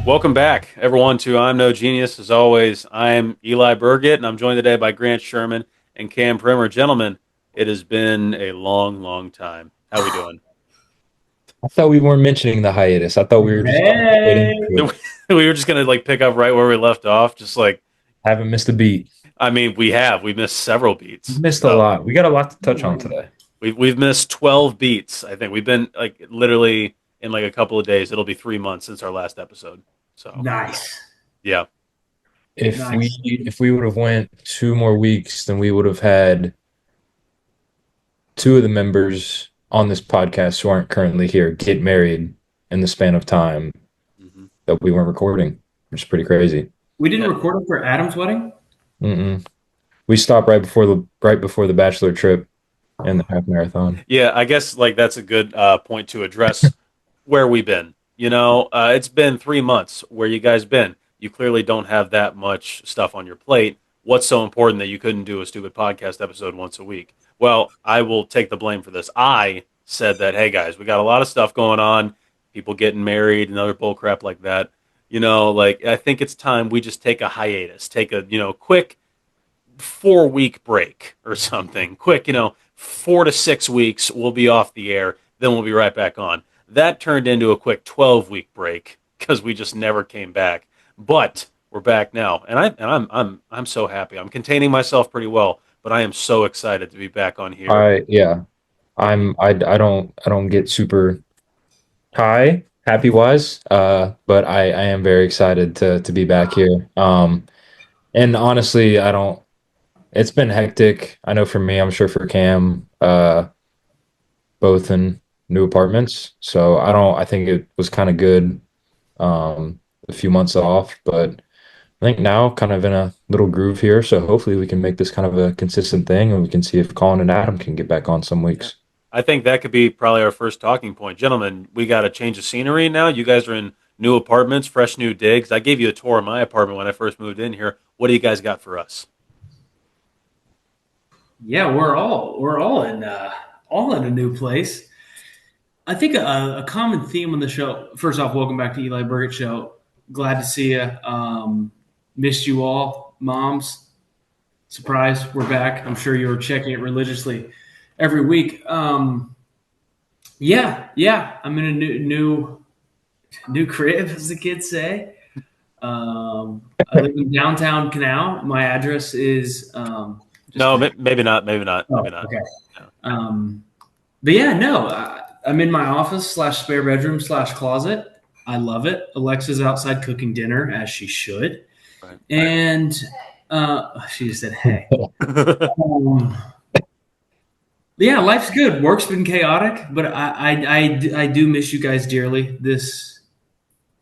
Welcome back, everyone, to I'm No Genius. As always, I'm Eli Burgett, and I'm joined today by Grant Sherman and Cam Primer. Gentlemen, it has been a long, long time. How we doing? I thought we weren't mentioning the hiatus. I thought we were just going straight Hey, into it. We were just gonna pick up right where we left off. Just like, Haven't missed a beat. I mean, we missed several We beats. missed a So lot. We got a lot to touch on today. we've missed 12 beats. I think we've been like literally in like a couple of days. It'll be 3 months since our last episode. So nice, yeah, If we nice. if we would have went 2 more weeks, then we would have had two of the members on this podcast who aren't currently here get married in the span of time hmm that we weren't recording, which is pretty crazy. We didn't yeah. record it for Adam's wedding. Mm-mm. We stopped right before the bachelor trip and the half marathon. Yeah, I guess like that's a good point to address where we've been. It's been 3 months. Where you guys been? You clearly don't have that much stuff on your plate. What's so important that you couldn't do a stupid podcast episode once a week? Well, I will take the blame for this. I said that, hey guys, we got a lot of stuff going on, people getting married and other bull crap like that. Like I think it's time we just take a hiatus, take a quick 4 week break or something. Quick, 4 to 6 weeks, we'll be off the air. Then we'll be right back on. That turned into a quick 12-week break because we just never came back. But we're back now, and I'm so happy. I'm containing myself pretty well, but I am so excited to be back on here. I yeah. I don't get super high happy wise, but I am very excited to be back here. And honestly, I don't. It's been hectic. I know for me, I'm sure for Cam, both in new apartments. So I don't. I think it was kind of good, a few months off, but I think now kind of in a little groove here. So hopefully we can make this kind of a consistent thing, and we can see if Colin and Adam can get back on some Yeah. weeks. I think that could be probably our first talking point. Gentlemen, we got a change of scenery now. You guys are in new apartments, fresh new digs. I gave you a tour of my apartment when I first moved in here. What do you guys got for us? Yeah, we're all in a new place. I think a common theme on the show. First off, welcome back to Eli Burgett Show. Glad to see you. Missed you all, moms. Surprise, we're back. I'm sure you were checking it religiously every week. Yeah. I'm in a new crib, as the kids say. I live in downtown Canal. My address is just No, kidding. maybe not. Maybe not. Maybe Oh, not. okay. No. But yeah, no, I'm in my office slash spare bedroom slash closet. I love it. Alexa's outside cooking dinner as she should, Right. and she just said, "Hey." Um, yeah, life's good. Work's been chaotic, but I do miss you guys dearly. This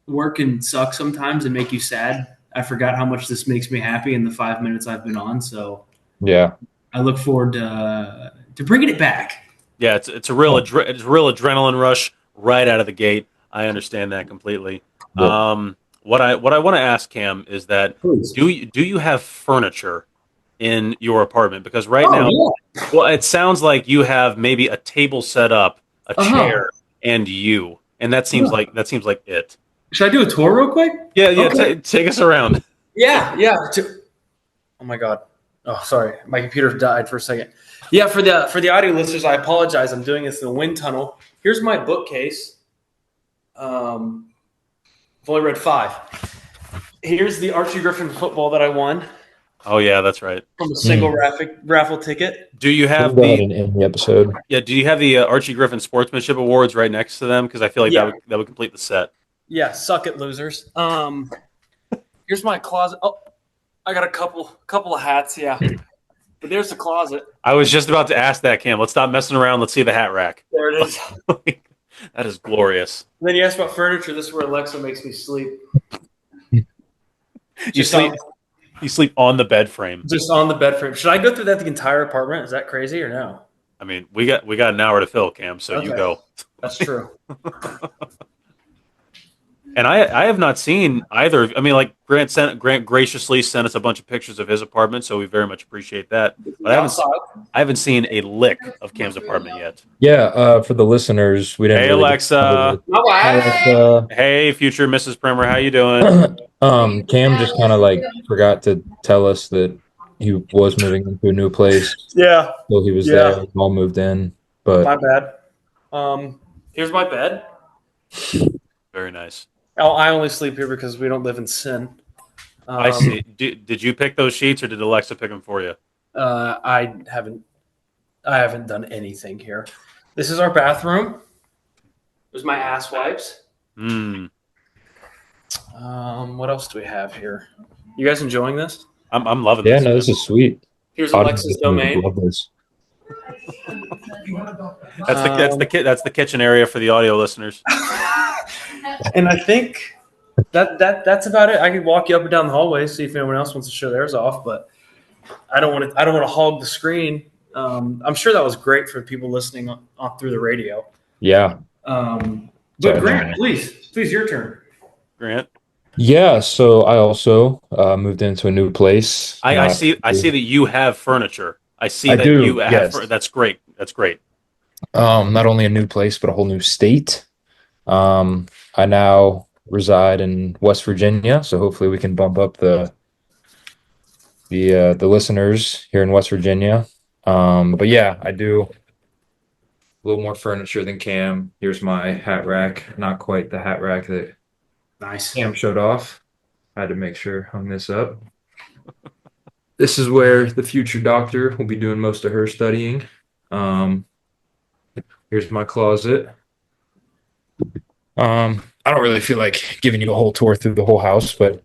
work can suck sometimes and make you sad. I forgot how much this makes me happy in the 5 minutes I've been on, so Yeah. I look forward to bringing it back. Yeah, it's a real it's a real adrenaline rush right out of the gate. I understand that completely. Yep. What I want to ask Cam is that Please. do you have furniture in your apartment? Because right now, Oh well, it sounds like you have maybe a table set up, a yeah. Uh-huh. chair, and you, and that seems like it. Should I do a tour real quick? Yeah. Okay. Take us around. Yeah. Oh my god. Oh, sorry. My computer died for a second. Yeah, for the audio listeners, I apologize. I'm doing this in the wind tunnel. Here's my bookcase. I've only read 5. Here's the Archie Griffin football that I won Oh yeah, that's right. from a single raffle ticket. Do you We'll have go ahead the and end the episode. Yeah, do you have the Archie Griffin Sportsmanship Awards right next to them? Because I feel like Yeah. that would complete the set. Yeah, suck it, losers. Here's my closet. Oh, I got a couple of hats. Yeah, but there's the closet. I was just about to ask that, Cam. Let's stop messing around. Let's see the hat rack. There it is. That is glorious. And then you asked about furniture. This is where Alexa makes me sleep. You Just sleep. on, You sleep on the bed frame. just on the bed frame. Should I go through that the entire apartment? Is that crazy or no? I mean, we got an hour to fill, Cam. So you Okay. go. That's true. And I have not seen either. I mean, like Grant graciously sent us a bunch of pictures of his apartment, so we very much appreciate that. But I haven't seen a lick of Cam's apartment yet. Yeah, for the listeners, we didn't Hey really get to cover Alexa. it. Hi, Alexa. Hey future Mrs. Primer, how you doing? Cam just kind of like forgot to tell us that he was moving into a new place. Yeah, While he was yeah. there, we all moved in. My But bad. Here's my bed. Very nice. Oh, I only sleep here because we don't live in sin. I see. Did you pick those sheets or did Alexa pick them for you? I haven't done anything here. This is our bathroom. There's my ass wipes. Hmm. What else do we have here? You guys enjoying this? I'm loving yeah, this. no, this is sweet. Here's Audience Alexa's listeners domain. love this. That's the kitchen area for the audio listeners. And I think that's about it. I could walk you up and down the hallway, see if anyone else wants to show theirs off, but I don't want to hog the screen. I'm sure that was great for people listening on through the radio. Yeah. But Sorry, Grant, no. please, your turn. Grant, Yeah, so I also moved into a new place. I see that you have furniture. I see I that do, you have. yes. That's great. That's great. Not only a new place, but a whole new state. I now reside in West Virginia, so hopefully we can bump up the listeners here in West Virginia. But yeah, I do a little more furniture than Cam. Here's my hat rack. Not quite the hat rack that Nice. Cam showed off. I had to make sure hung this up. This is where the future doctor will be doing most of her studying. Here's my closet. I don't really feel like giving you a whole tour through the whole house, but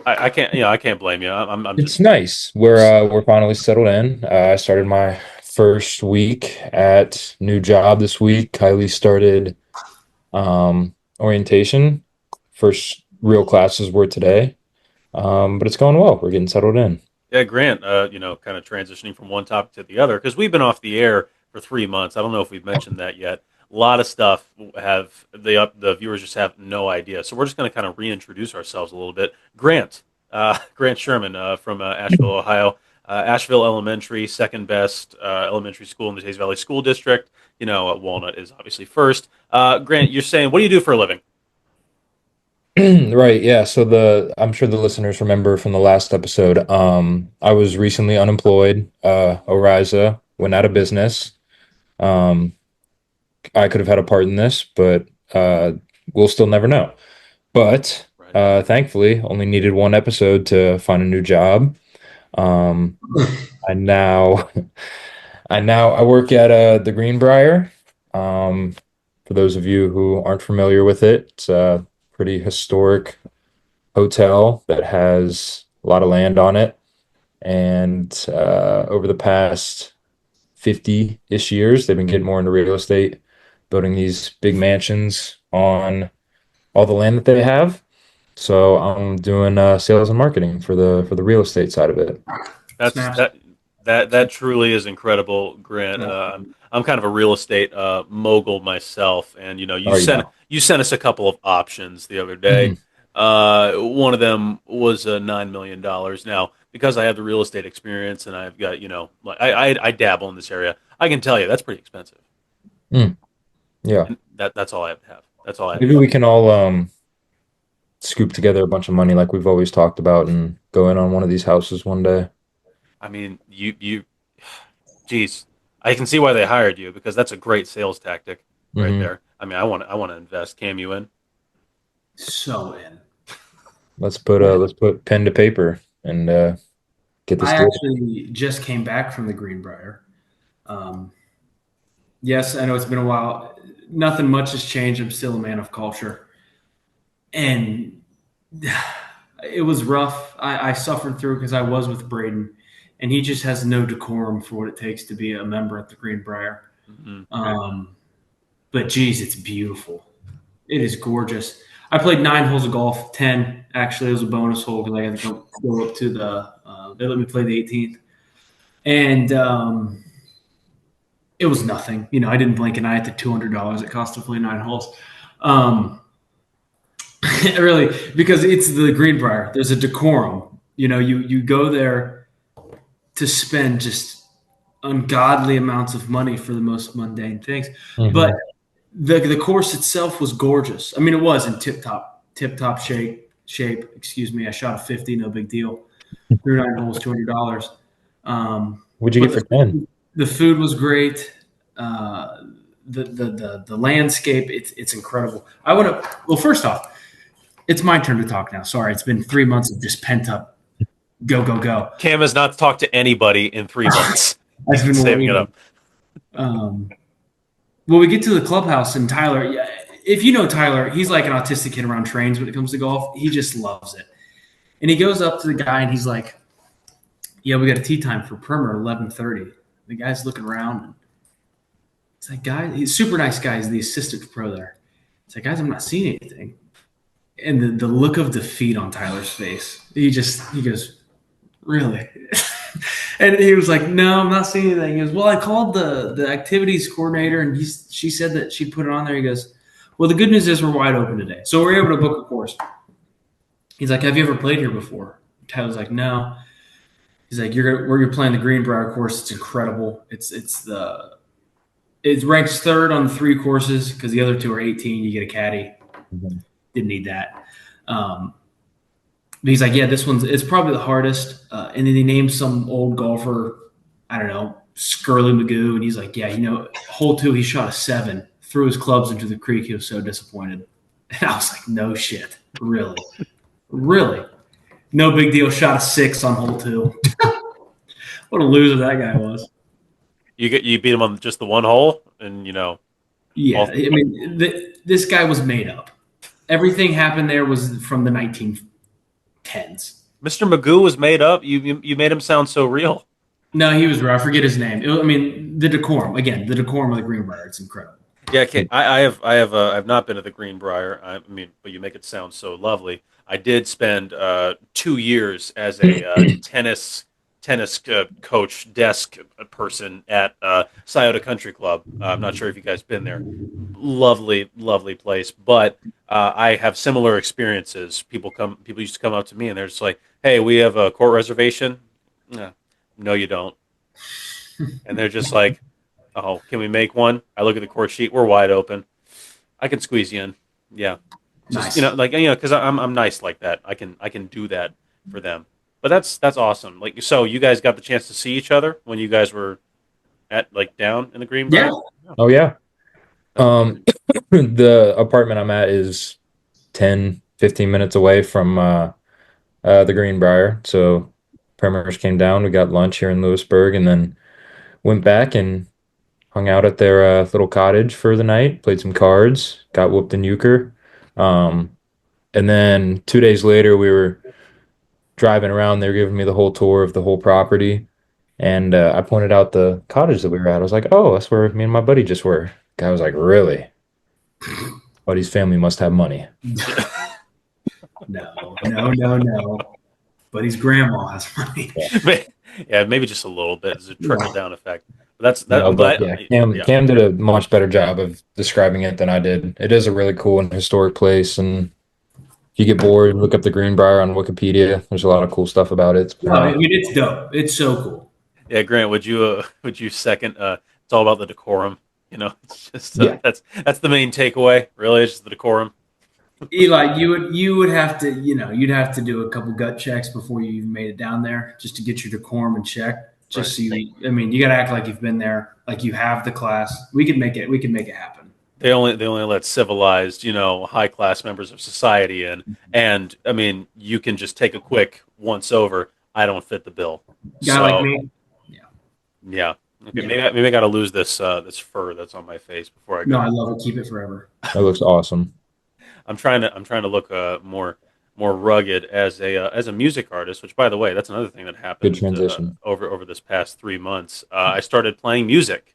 I can't. I can't blame you. I'm it's just. nice. We're finally settled in. I started my first week at new job this week. Kylie started orientation. First real classes were today. But it's going well. We're getting settled in. Yeah, Grant. Kind of transitioning from one topic to the other because we've been off the air for 3 months. I don't know if we've mentioned that yet. A lot of stuff have the viewers just have no idea. So we're just going to kind of reintroduce ourselves a little bit. Grant, Grant Sherman from Asheville, Ohio. Asheville Elementary, second best elementary school in the Hayes Valley School District. Walnut is obviously first. Grant, you're saying, what do you do for a living? Right, yeah. So I'm sure the listeners remember from the last episode. I was recently unemployed. Oriza went out of business. Um, I could have had a part in this, but we'll still never know. But Right. thankfully, only needed one episode to find a new job. Um, I now I work at the Greenbrier. For those of you who aren't familiar with it, it's a pretty historic hotel that has a lot of land on it. And over the past 50-ish years, they've been getting more into real estate, building these big mansions on all the land that they have. So I'm doing sales and marketing for the real estate side of it. That's Snaps. that truly is incredible, Grant. I'm kind of a real estate mogul myself, and you Oh, yeah. you sent us a couple of options the other day. One of them was $9 million. Now, because I have the real estate experience and I've got like I dabble in this area, I can tell you that's pretty expensive. Yeah. And that's all I have to have. That's all I have. Maybe we can all scoop together a bunch of money like we've always talked about and go in on one of these houses one day. I mean, geez, I can see why they hired you because that's a great sales tactic right Mhm. there. I mean, I want to invest. Cam, you in? So in. Let's put pen to paper and get this I deal. actually just came back from the Greenbrier. Yes, I know it's been a while. Nothing much has changed. I'm still a man of culture. And it was rough. I suffered through because I was with Braden, and he just has no decorum for what it takes to be a member at the Greenbrier. But geez, it's beautiful. It is gorgeous. I played 9 holes of golf, 10 actually. It was a bonus hole because I had to go up to they let me play the 18th. And it was nothing. I didn't blink an eye at the $200 it cost to play 9 holes. Really, because it's the Greenbrier. There's a decorum. You go there to spend just ungodly amounts of money for the most mundane things. But Mhm. the course itself was gorgeous. I mean, it was in tip top shape. Excuse me. I shot a 50, no big deal. Through 9 holes, $200. What'd you But get for 10? the food was great. Uh, the landscape, it's incredible. I want to. Well, first off, it's my turn to talk now. Sorry, it's been 3 months of just pent up. Go go go. Cam has not talked to anybody in 3 months. I've been Saving it waiting. up. Well, we get to the clubhouse and Tyler. If you know Tyler, he's like an autistic kid around trains when it comes to golf. He just loves it, and he goes up to the guy and he's like, "Yeah, we got a tee time for Primer 11:30." The guy's looking around. And it's like, guy, he's a super nice guy. He's the assistant pro there. It's like, guys, I'm not seeing anything. And the look of defeat on Tyler's face. He goes, really? And he was like, no, I'm not seeing anything. He goes, well, I called the activities coordinator and she said that she'd put it on there. He goes, well, the good news is we're wide open today. So we're able to book a course. He's like, have you ever played here before? Tyler's like, no. He's like, you're playing the Greenbrier course. It's incredible. It ranks third on the 3 courses because the other 2 are 18. You get a caddy. Mhm. Didn't need that. But he's like, yeah, it's probably the hardest. And then he named some old golfer, I don't know, Scurly Magoo. And he's like, yeah, hole 2, he shot a 7, threw his clubs into the creek. He was so disappointed. And I was like, no shit. Really? Really? No big deal. Shot a 6 on hole 2. What a loser that guy was. You beat him on just the one hole, and Yeah. I mean, this guy was made up. Everything happened there was from the 1910s. Mr. Magoo was made up. You made him sound so real. No, he was. I forget his name. I mean, the decorum again. The decorum of the Greenbrier. It's incredible. Yeah, okay. I've not been to the Greenbrier. I mean, but you make it sound so lovely. I did spend 2 years as a tennis coach desk person at Scioto Country Club. I'm not sure if you guys been there. Lovely, lovely place. But I have similar experiences. People used to come up to me and they're just like, "Hey, we have a court reservation." No, you don't. And they're just like, "Oh, can we make one?" I look at the court sheet. We're wide open. I can squeeze you in. Yeah, Nice. just because I'm nice like that. I can do that for them. But that's awesome. Like, so you guys got the chance to see each other when you guys were at down in the Greenbrier? Yeah. Oh yeah. The apartment I'm at is 10, 15 minutes away from the Greenbrier. So Primers came down, we got lunch here in Lewisburg, and then went back and hung out at their little cottage for the night, played some cards, got whooped in euchre. And then 2 days later, we were driving around. They were giving me the whole tour of the whole property. And I pointed out the cottage that we were at. I was like, oh, that's where me and my buddy just were. Guy was like, really? Buddy's family must have money. No. But his grandma has money. Yeah, maybe just a little bit. It's a trickle down effect. But that's that. No, I'm but glad. yeah, Yeah. Cam did a much better job of describing it than I did. It is a really cool and historic place, and if you get bored, look up the Greenbrier on Wikipedia. There's a lot of cool stuff about it. I mean, it's dope. It's so cool. Yeah, Grant, would you second? It's all about the decorum. It's just Yeah. that's the main takeaway. Really, it's just the decorum. Eli, you would have to, you'd have to do a couple gut checks before you even made it down there, just to get your decorum in check. Just so you got to act like you've been there, like you have the class. We could make it happen. They only let civilized, high class members of society in, and I mean, you can just take a quick once over. I don't fit the bill. Guy like me. Yeah. Okay, Yeah. maybe I got to lose this fur that's on my face before I go. No, I love it. Keep it forever. That looks awesome. I'm trying to look more rugged as a music artist. Which, by the way, that's another thing that happened. Good transition. Over this past 3 months. I started playing music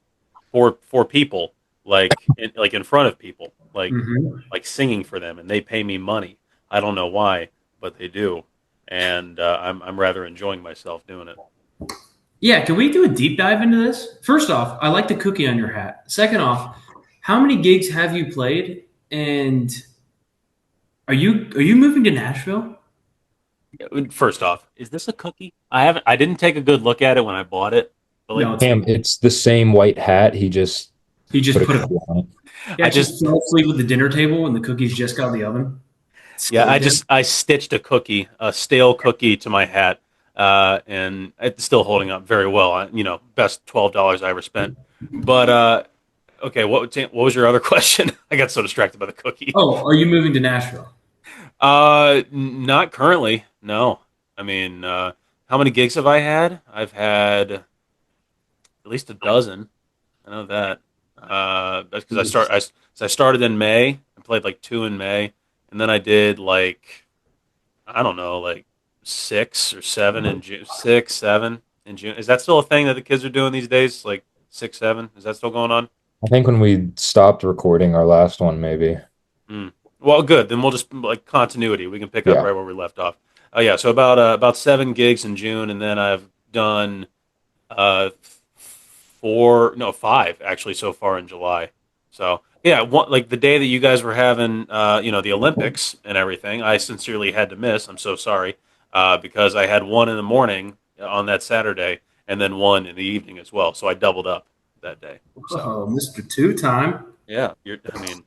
for people, like in front of people, Mhm. like singing for them, and they pay me money. I don't know why, but they do, and I'm rather enjoying myself doing it. Yeah, can we do a deep dive into this? First off, I like the cookie on your hat. Second off, how many gigs have you played? And Are you moving to Nashville? First off, is this a cookie? I didn't take a good look at it when I bought it, but like No, Cam, it's the same white hat. He just he just put a put a cookie on it. yeah, I just just fell asleep at the dinner table and the cookies just got out of the oven. yeah, Scared him. I stitched a cookie, a stale cookie to my hat, and it's still holding up very well. Best $12 I ever spent. But okay, what was your other question? I got so distracted by the cookie. Oh, are you moving to Nashville? Not currently. No. I mean, how many gigs have I had? I've had at least a dozen. I know that. That's because I started in May. I played like two in May, and then I did like I don't know, like 6 or 7 in June. 6, 7 in June. Is that still a thing that the kids are doing these days? Like 6, 7? Is that still going on? I think when we stopped recording our last one, maybe. Hmm. Well, good. Then we'll just like continuity. We can pick up Yeah. right where we left off. Oh yeah, so about 7 gigs in June, and then I've done uh four, no, five actually so far in July. So yeah, like the day that you guys were having the Olympics and everything, I sincerely had to miss. I'm so sorry because I had one in the morning on that Saturday, and then one in the evening as well. So I doubled up that day. So. Oh, Mr. Two Time. Yeah, I mean,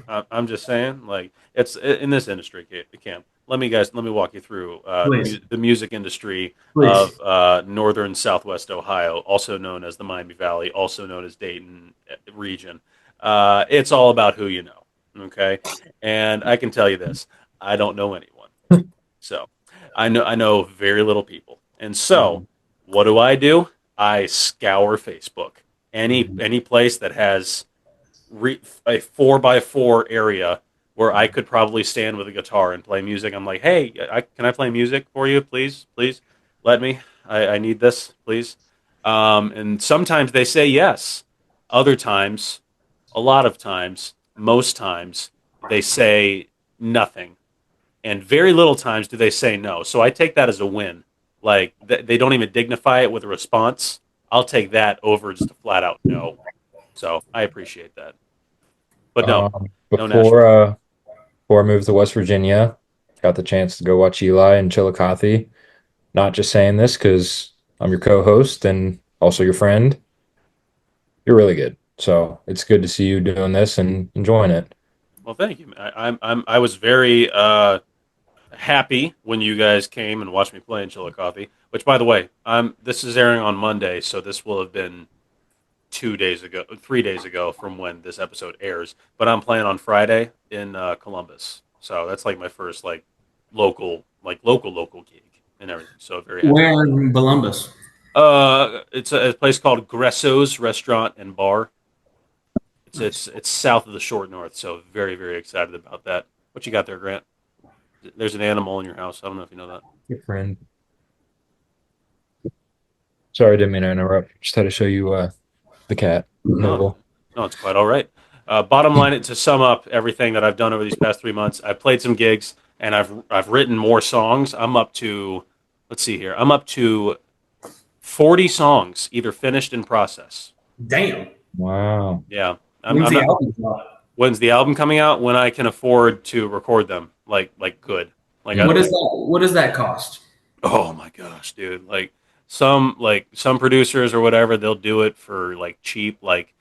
I'm just saying, like, it's in this industry, Cam. Let me walk you through Please. the music industry Please. of northern Southwest Ohio, also known as the Miami Valley, also known as Dayton region. It's all about who you know, okay? And I can tell you this: I don't know anyone, so I know very little people. And so, what do? I scour Facebook. Any place that has a 4x4 area where I could probably stand with a guitar and play music. I'm like, hey, can I play music for you, please? Please let me. I need this, please. And sometimes they say yes. Other times, a lot of times, most times, they say nothing. And very little times do they say no. So I take that as a win. Like, they don't even dignify it with a response. I'll take that over just a flat out no. So I appreciate that. But no, no Nashville. Before I moved to West Virginia, got the chance to go watch Eli and Chillicothe. Not just saying this because I'm your co-host and also your friend. You're really good. So it's good to see you doing this and enjoying it. Well, thank you. I was very happy when you guys came and watched me play in Chillicothe. Which, by the way, this is airing on Monday, so this will have been 2 days ago, 3 days ago from when this episode airs. But I'm playing on Friday in Columbus, so that's like my first local gig and everything. So very happy. Where in Columbus? It's a place called Gresso's Restaurant and Bar. It's south of the short north, so very very excited about that. What you got there, Grant? There's an animal in your house. I don't know if you know that. Your friend. Sorry, didn't mean to interrupt. Just had to show you the cat. No, Noble. no, it's quite all right. Bottom line, to sum up everything that I've done over these past 3 months, I've played some gigs and I've written more songs. I'm up to, let's see here, I'm up to 40 songs, either finished in process. Damn. Wow. Yeah, When's the album drop? when's the album coming out? When I can afford to record them, like good. Like What does that cost? oh my gosh, dude! Some producers or whatever, they'll do it for like cheap, like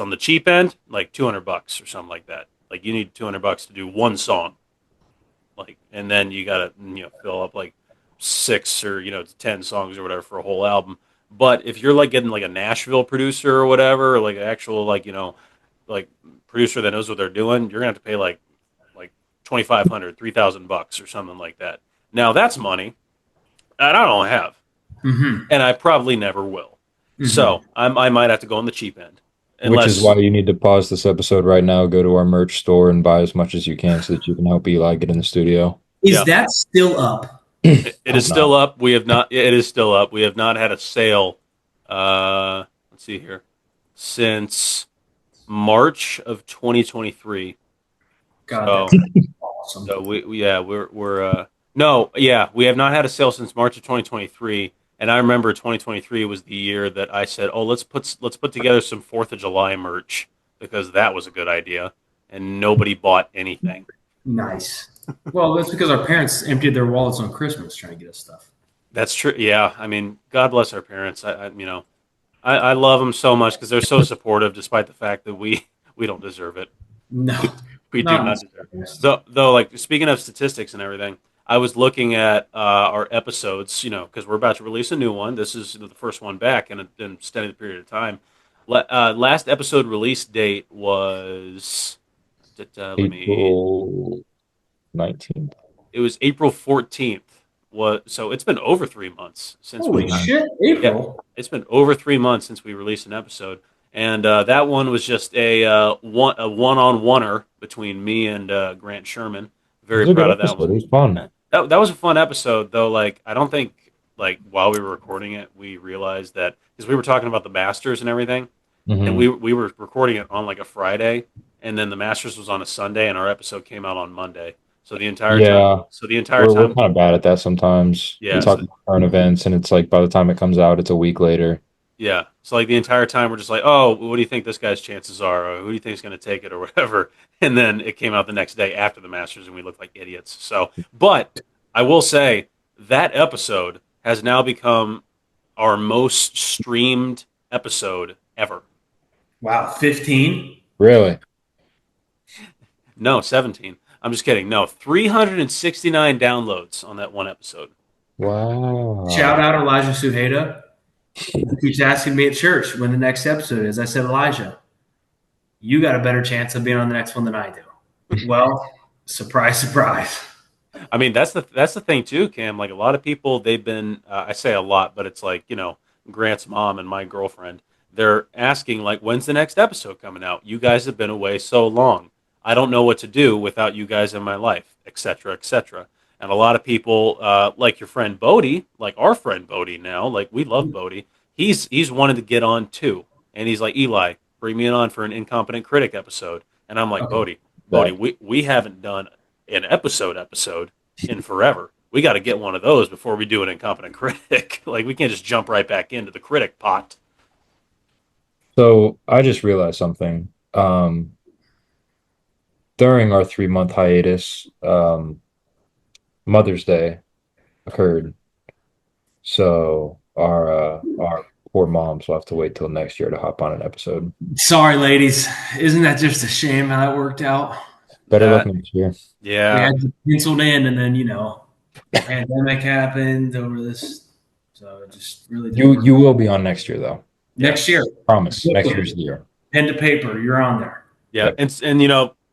on the cheap end, like $200 or something like that. Like you need $200 to do one song, like, and then you gotta fill up like 6 or 10 songs or whatever for a whole album. But if you're like getting like a Nashville producer or whatever, or like an actual like producer that knows what they're doing, you're gonna have to pay like 2,500, $3,000 or something like that. Now that's money that I don't have, Mm-hmm. and I probably never will. Mm-hmm. So I might have to go on the cheap end, Which is unless why you need to pause this episode right now, go to our merch store and buy as much as you can so that you can help Eli get in the studio. Is Yeah. that still up? it is No. still up. We have not. It is still up. We have not had a sale. Let's see here, since March of 2023. God, So, that's awesome. so we're no, yeah, we have not had a sale since March of 2023. And I remember 2023 was the year that I said, "Oh, let's put together some 4th of July merch because that was a good idea." And nobody bought anything. Nice. Well, that's because our parents emptied their wallets on Christmas trying to get us stuff. That's true. Yeah, I mean, God bless our parents. I love them so much because they're so supportive, despite the fact that we don't deserve it. No, We do not not deserve it. Though, like speaking of statistics and everything, I was looking at our episodes, because we're about to release a new one. This is the first one back in an extended period of time. Last episode release date was, let me. April 19th. It was April 14th. So it's been over 3 months since Holy we. shit, Yeah, April. it's been over 3 months since we released an episode, and that one was just a one-on-oneer between me and Grant Sherman. It was Very a good proud of that episode. one. It was fun. That was a fun episode, though. Like, I don't think like while we were recording it, we realized that because we were talking about the Masters and everything, and Mhm. we were recording it on like a Friday, and then the Masters was on a Sunday, and our episode came out on Monday. So the entire time, Yeah, so the entire we're time, kind of bad at that sometimes. We yeah. talk So about current events, and it's like by the time it comes out, it's a week later. Yeah. So like the entire time we're just like, oh, what do you think this guy's chances are? Or who do you think is going to take it or whatever? And then it came out the next day after the Masters and we looked like idiots. So, but I will say that episode has now become our most streamed episode ever. Wow, 15. Really? No, 17. I'm just kidding. No, 369 downloads on that one episode. Wow. Shout out Elijah Suheda. He keeps asking me at church when the next episode is. I said, Elijah, you got a better chance of being on the next one than I do. Well, surprise, surprise. I mean, that's the thing too, Cam. Like a lot of people, they've been. I say a lot, but it's like Grant's mom and my girlfriend. They're asking like, when's the next episode coming out? You guys have been away so long. I don't know what to do without you guys in my life, etc., etc. And a lot of people, like your friend Bodie, like our friend Bodie now, like we love Bodie. He's wanted to get on too, and he's like, Eli, bring me on for an incompetent critic episode. And I'm like, Okay. Bodie, we haven't done an episode in forever. We got to get one of those before we do an incompetent critic. Like we can't just jump right back into the critic pot. So I just realized something. During our 3 month hiatus, Mother's Day occurred. So our poor moms will have to wait till next year to hop on an episode. Sorry, ladies. Isn't that just a shame how that worked out? Better luck That- next year. We Yeah, had it penciled in, and then, the pandemic happened over this. So it just really didn't work. You will be on next year though. Next year, Promise. Next year's the year. pen to paper, you're on there. yeah, and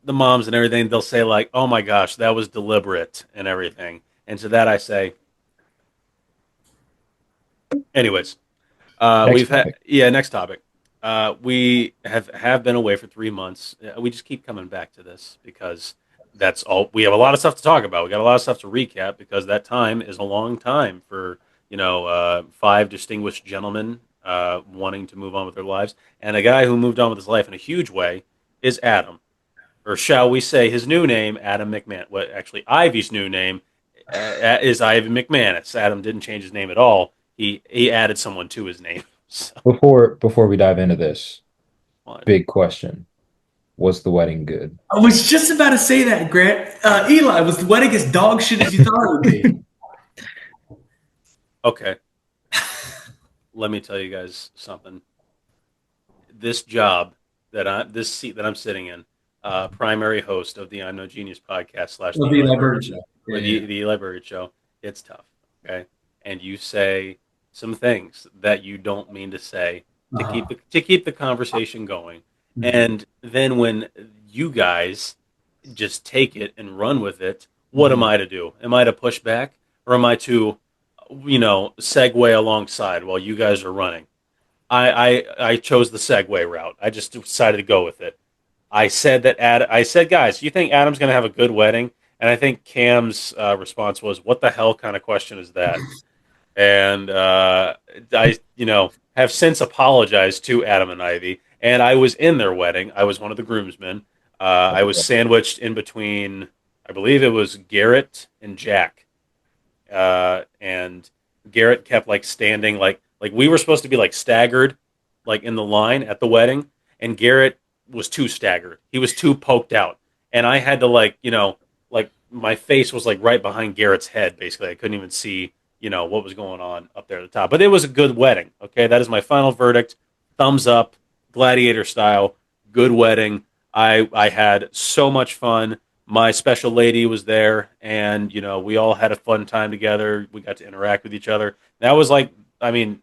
the moms and everything, they'll say like, "Oh my gosh, that was deliberate" and everything. And to that I say, anyways, Next we've had topic. next topic. We have been away for 3 months. We just keep coming back to this because that's all. We have a lot of stuff to talk about. We got a lot of stuff to recap because that time is a long time for five distinguished gentlemen wanting to move on with their lives, and a guy who moved on with his life in a huge way is Adam, or shall we say his new name, Adam McMahon. Well, actually, Ivy's new name is Ivy McManus. Adam didn't change his name at all. He added someone to his name. So, Before we dive into this, what? big question. Was the wedding good? I was just about to say that, Grant. Eli, was the wedding as dog shit as you thought it would be? Okay. Let me tell you guys something. This seat that I'm sitting in, primary host of the I'm No Genius podcast slash The Eli Bird Show. or the Eli Bird Show, it's tough. Okay, and you say some things that you don't mean to say to Uh-huh. keep the conversation going, Mhm. and then when you guys just take it and run with it, what am I to do? Am I to push back, or am I to segue alongside while you guys are running? I chose the segue route. I just decided to go with it. I said guys, you think Adam's going to have a good wedding? And I think Cam's response was, "What the hell kind of question is that?" And I have since apologized to Adam and Ivy, and I was in their wedding. I was one of the groomsmen. I was sandwiched in between, I believe it was Garrett and Jack. And Garrett kept like standing like we were supposed to be like staggered like in the line at the wedding, and Garrett was too staggered. He was too poked out, and I had to like my face was like right behind Garrett's head. Basically, I couldn't even see, what was going on up there at the top. But it was a good wedding. Okay, that is my final verdict. Thumbs up, gladiator style. Good wedding. I had so much fun. My special lady was there, and we all had a fun time together. We got to interact with each other. That was like, I mean,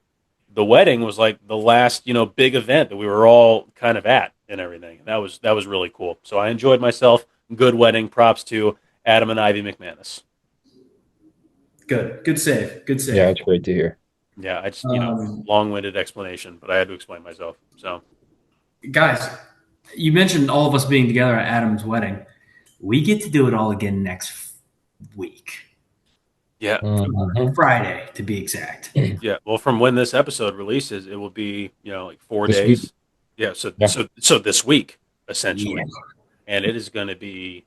the wedding was like the last big event that we were all kind of at and everything. That was really cool. So I enjoyed myself. Good wedding. Props to Adam and Ivy McManus. Good save. Good save. Yeah, it's great to hear. Yeah, I just Um, long-winded explanation, but I had to explain myself. So Guys, you mentioned all of us being together at Adam's wedding. We get to do it all again next week. yeah, Mhm. Friday, to be exact. yeah. Well, from when this episode releases, it will be like 4 This days. week. Yeah. So Yeah. so this week essentially, Yeah. and it is going to be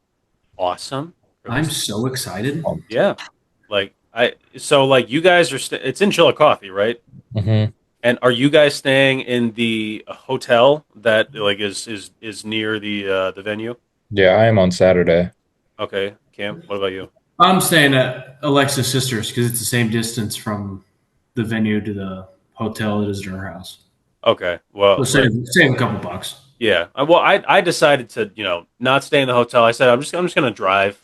awesome. I'm so excited. Yeah. Like you guys are. It's in Chillicothe, right? Mhm. And are you guys staying in the hotel that like is near the venue? Yeah, I am on Saturday. Okay, Cam. What about you? I'm staying at Alexa's sister's because it's the same distance from the venue to the hotel it is to her house. Okay. So Well, save a couple bucks. yeah. Well, I decided to not stay in the hotel. I said I'm just gonna drive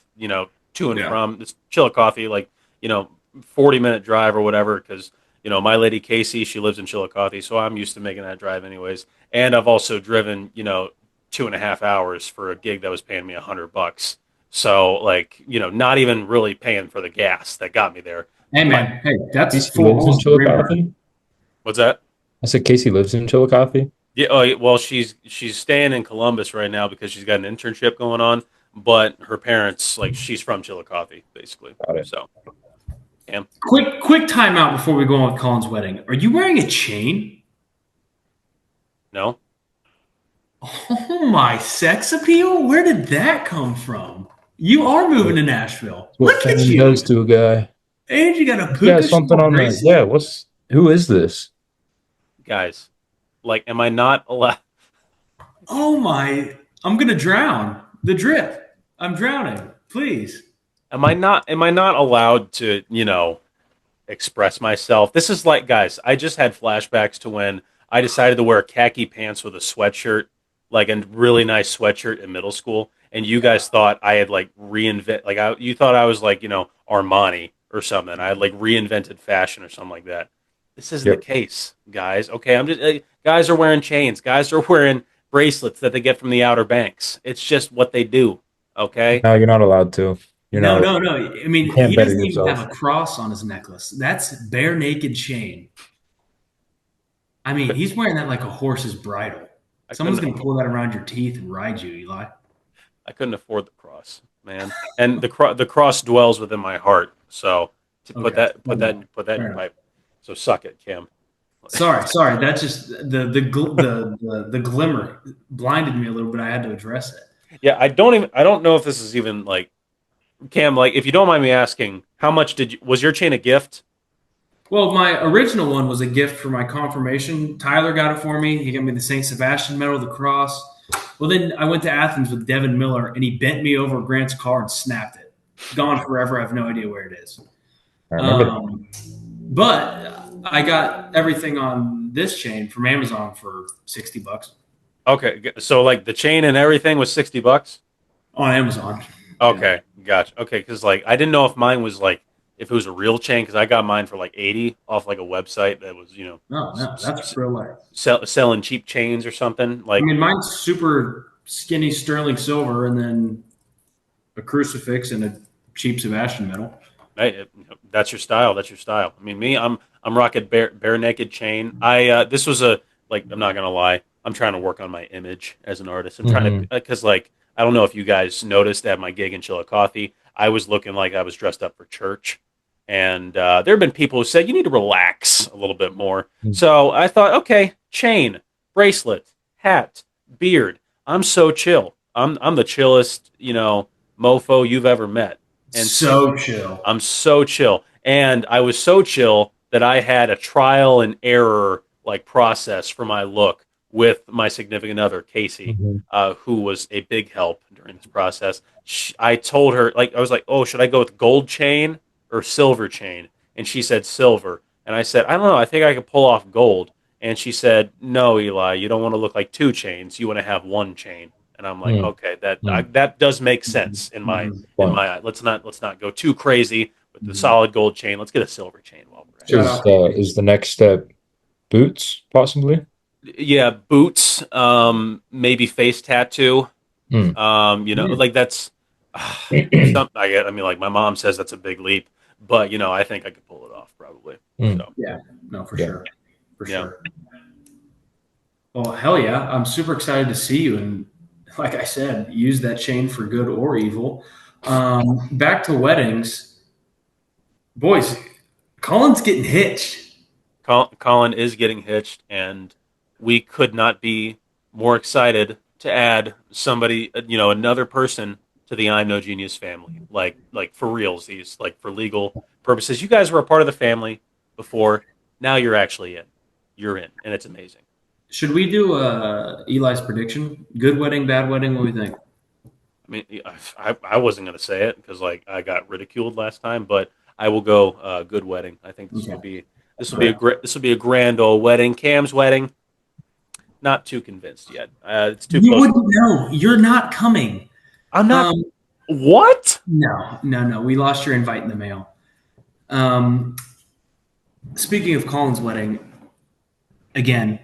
to and Yeah. from it's Chillicothe, like 40-minute drive or whatever, because my lady Casey, she lives in Chillicothe, so I'm used to making that drive anyways. And I've also driven 2.5 hours for a gig that was paying me $100. So like not even really paying for the gas that got me there. Hey man, hey, that's Casey full lives in almost free ride. Chillicothe. What's that? I said Casey lives in Chillicothe. Yeah. Oh, yeah, well, she's staying in Columbus right now because she's got an internship going on. But her parents, like, she's from Chillicothe, basically. Got it. So, Quick timeout before we go on with Colin's wedding. Are you wearing a chain? no. Oh my sex appeal! Where did that come from? You are moving to Nashville. What Look at fame you. does to a guy. And you got a You puka got something shell on the bracelet. yeah. Who is this? Guys, like, am I not allowed? Oh my! I'm gonna drown. The drip. I'm drowning. Please. Am I not allowed to, express myself? This is like, guys, I just had flashbacks to when I decided to wear khaki pants with a sweatshirt, like a really nice sweatshirt in middle school, and you guys thought I had like you thought I was like, Armani or something. I had like reinvented fashion or something like that. This isn't Yep. the case, guys. Okay, I'm just guys are wearing chains. Guys are wearing bracelets that they get from the Outer Banks. It's just what they do. Okay. No, you're not allowed to. You're No, not. no, no. I mean, You can't he better doesn't even yourself. have a cross on his necklace. That's bare naked chain. I mean, he's wearing that like a horse's bridle. I Someone's couldn't, gonna pull that around your teeth and ride you, Eli. I couldn't afford the cross, man. And the cross dwells within my heart. So to put Okay. that in Fair your pipe. So suck it, Kim. Sorry. That's just the glimmer blinded me a little bit. I had to address it. Yeah, I don't know if this is even like Cam, like if you don't mind me asking, how much was your chain a gift? Well, my original one was a gift for my confirmation. Tyler got it for me. He got me the St. Sebastian medal, the cross. Well, then I went to Athens with Devin Miller, and he bent me over Grant's car and snapped it. Gone forever. I have no idea where it is. I remember that. But I got everything on this chain from Amazon for $60 Okay, so like the chain and everything was $60. on Amazon. Okay, gotcha. Okay, because like I didn't know if mine was like if it was a real chain because I got mine for like 80 off like a website that was No, that's real life. selling cheap chains or something. Like I mean, mine's super skinny sterling silver, and then a crucifix and a cheap Sebastian medal. hey, that's your style. That's your style. I mean, me, I'm rocking bare naked chain. I this was a like I'm not gonna lie. I'm trying to work on my image as an artist. I'm trying to because like I don't know if you guys noticed at my gig in Chillicothe, I was looking like I was dressed up for church. And there have been people who said you need to relax a little bit more. So I thought, okay, chain, bracelet, hat, beard. I'm so chill. I'm the chillest, mofo you've ever met. And So chill. I'm so chill. And I was so chill that I had a trial and error like process for my look with my significant other, Casey, who was a big help during this process. I told her, like, I was like, oh, should I go with gold chain or silver chain? And she said silver. And I said, I don't know. I think I could pull off gold. And she said, no, Eli, you don't want to look like two chains. You want to have one chain. And I'm like, Mm, okay, mm. that does make sense in my Mhm. Well, eye. Let's not go too crazy with the Mhm. solid gold chain. Let's get a silver chain while we're at Shout it. out to you. is the next step boots possibly? Yeah, boots, maybe face tattoo. Mm. Yeah. Like that's some. I mean, like my mom says that's a big leap, but I think I could pull it off probably. Mm. So Yeah, no, for Yeah. sure. For Yeah. sure. Well, hell yeah. I'm super excited to see you. And like I said, use that chain for good or evil. Back to weddings. Boys, Colin's getting hitched. Colin is getting hitched, and we could not be more excited to add somebody, another person to the I'm No Genius family. Like for reals, these like for legal purposes. You guys were a part of the family before. Now you're actually in. You're in, and it's amazing. Should we do Eli's prediction? Good wedding, bad wedding? What do we think? I mean, I wasn't going to say it because like I got ridiculed last time, but I will go good wedding. I think this Okay. will be Okay. this will be a grand old wedding. Cam's wedding. Not too convinced yet. It's too You close. wouldn't know. You're not coming. I'm not. Um, What? no. We lost your invite in the mail. Um, Speaking of Colin's wedding, again,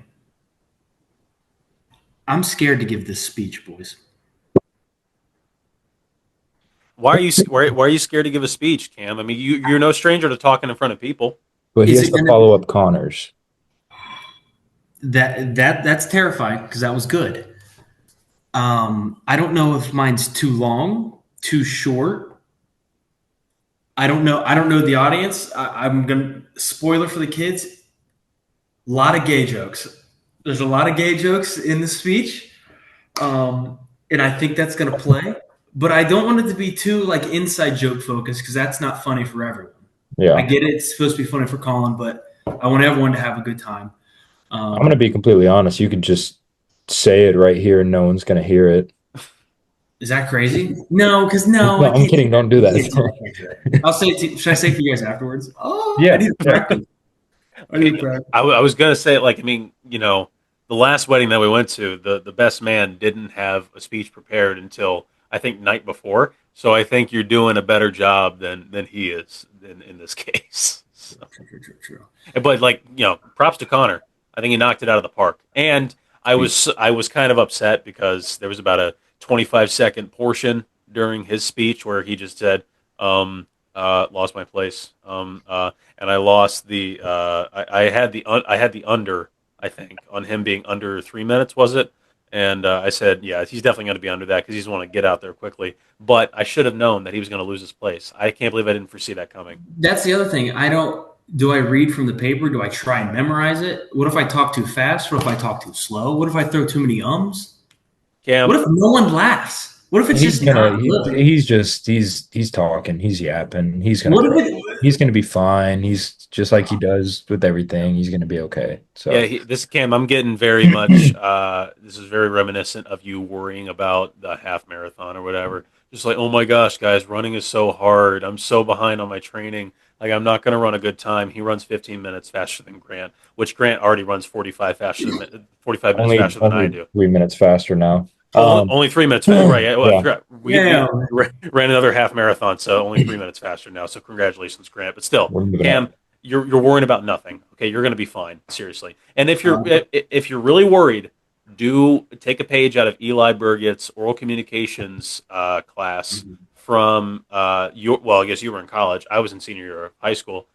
I'm scared to give this speech, boys. Why are you scared to give a speech, Cam? I mean, you're no stranger to talking in front of people. But he Is has it to gonna follow up Connors. that's terrifying because that was good. I don't know if mine's too long, too short. I don't know. I don't know the audience. I'm gonna spoiler for the kids. A lot of gay jokes. There's a lot of gay jokes in the speech, and I think that's gonna play. But I don't want it to be too like inside joke focused because that's not funny for everyone. I Yeah. get it; it's supposed to be funny for Colin, but I want everyone to have a good time. I'm gonna be completely honest. You could just say it right here and no one's gonna hear it. Is that crazy? No, because no, No, I I'm can't kidding. Don't do I can't that. I'll say it to, should I say it for you guys afterwards? Oh, Yeah, I need to yeah. practice. I need to practice. I was gonna say like I mean the last wedding that we went to, the best man didn't have a speech prepared until I think night before. So I think you're doing a better job than he is in this case. So, True. but like props to Connor. I think he knocked it out of the park. And I was kind of upset because there was about a 25-second portion during his speech where he just said, "Lost my place," and I lost the. I had the under. I think on him being under 3 minutes was it? And I said, yeah, he's definitely going to be under that because he's want to get out there quickly. But I should have known that he was going to lose his place. I can't believe I didn't foresee that coming. That's the other thing. I don't. Do I read from the paper? Do I try and memorize it? What if I talk too fast? What if I talk too slow? What if I throw too many ums? Cam, What if no one laughs? What if it's He's just gonna. not good? He's talking. He's yapping. What if it? He's gonna be fine. He's just like he does with everything. He's gonna be okay. So yeah, this Cam, I'm getting very much. This is very reminiscent of you worrying about the half marathon or whatever. Just like, oh my gosh, guys, running is so hard. I'm so behind on my training. Like, I'm not going to run a good time. He runs 15 minutes faster than Grant, which Grant already runs 45 minutes faster than I only do. 3 minutes faster now. Only 3 minutes faster, right? Yeah, well, I yeah. forgot. We ran another half marathon, so only 3 minutes faster now. So congratulations, Grant. But still, We're moving Cam, up. you're worrying about nothing. Okay, you're going to be fine. Seriously. And if you're really worried, do take a page out of Eli Burgett's oral communications class from your. Well, I guess you were in college. I was in senior year of high school.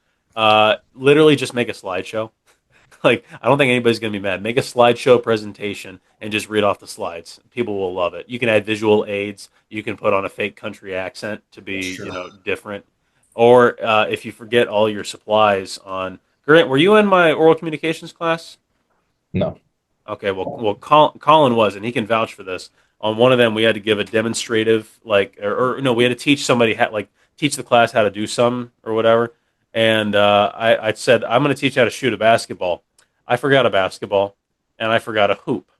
Literally, just make a slideshow. Like, I don't think anybody's going to be mad. Make a slideshow presentation and just read off the slides. People will love it. You can add visual aids. You can put on a fake country accent to be, Sure. different. Or if you forget all your supplies on Grant, were you in my oral communications class? No. Okay, well, Colin was, and he can vouch for this. On one of them, we had to give a demonstrative, like, or no, we had to teach somebody teach the class how to do some or whatever. And I said, I'm going to teach you how to shoot a basketball. I forgot a basketball, and I forgot a hoop.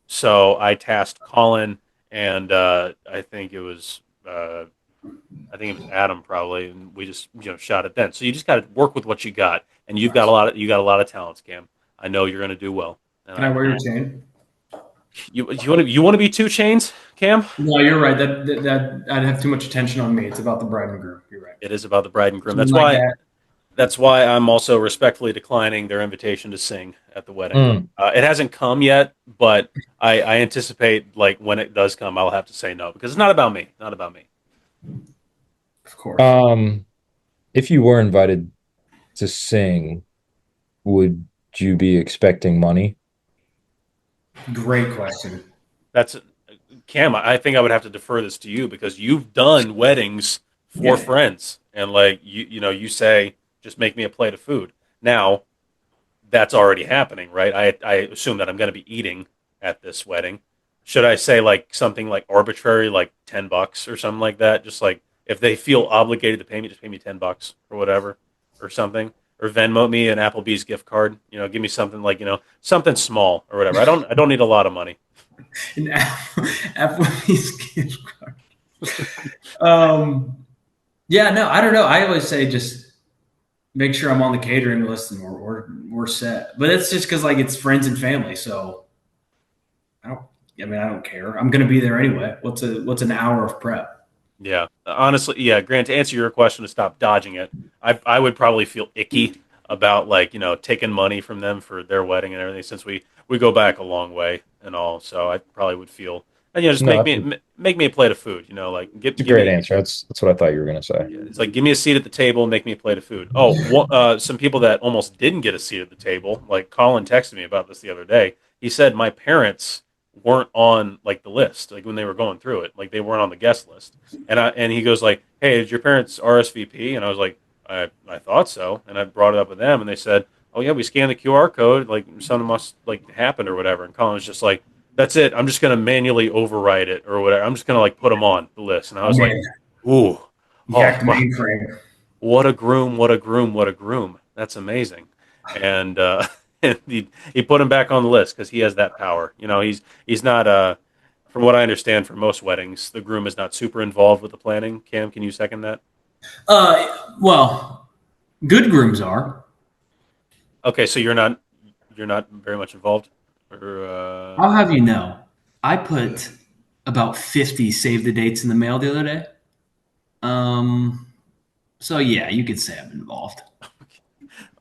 So I tasked Colin, and I think it was I think it was Adam probably, and we just shot it then. So you just got to work with what you got, and you've got a lot of talents, Cam. I know you're going to do well. And Can I wear your chain? you want to be 2 Chains, Cam? No, you're right. That I'd have too much attention on me. It's about the bride and groom. You're right. It is about the bride and groom. Something like that. That's why I'm also respectfully declining their invitation to sing at the wedding. Mm. It hasn't come yet, but I anticipate like when it does come, I'll have to say no because it's not about me. Not about me. Of course. If you were invited to sing, would you be expecting money? Great question. That's Cam. I think I would have to defer this to you because you've done weddings for Yeah. friends, and like you say, just make me a plate of food. Now, that's already happening, right? I assume that I'm going to be eating at this wedding. Should I say like something like arbitrary, like $10 or something like that? Just like if they feel obligated to pay me, just pay me $10 or whatever, or something, or Venmo me an Applebee's gift card. Give me something like something small or whatever. I don't need a lot of money. An Applebee's gift card. Yeah, no, I don't know. I always say just make sure I'm on the catering list and we're set. But it's just because like it's friends and family, so I don't care. I'm gonna be there anyway. What's an hour of prep? Yeah, honestly, yeah. Grant, to answer your question, to stop dodging it, I would probably feel icky about like taking money from them for their wedding and everything since we go back a long way and all. So I probably would feel and just No, make me a plate of food. Like It's a great answer. That's what I thought you were gonna say. It's like give me a seat at the table, make me a plate of food. Oh, some people that almost didn't get a seat at the table, like Colin texted me about this the other day. He said my parents weren't on like the list, like when they were going through it, like they weren't on the guest list. And he goes like, "Hey, did your parents RSVP?" And I was like, I thought so, and I brought it up with them, and they said, "Oh yeah, we scanned the QR code, like something must like happened or whatever." And Colin was just like, "That's it. I'm just gonna manually override it or whatever. I'm just gonna like put them on the list." And I was like, "Ooh, Jack the wow. mainframe. What a groom! What a groom! What a groom! That's amazing." And and he put him back on the list because he has that power. He's not. From what I understand, for most weddings, the groom is not super involved with the planning. Cam, can you second that? Well, good grooms are. Okay, so you're not very much involved, or I'll have you know, I put about 50 save the dates in the mail the other day. So yeah, you could say I'm involved.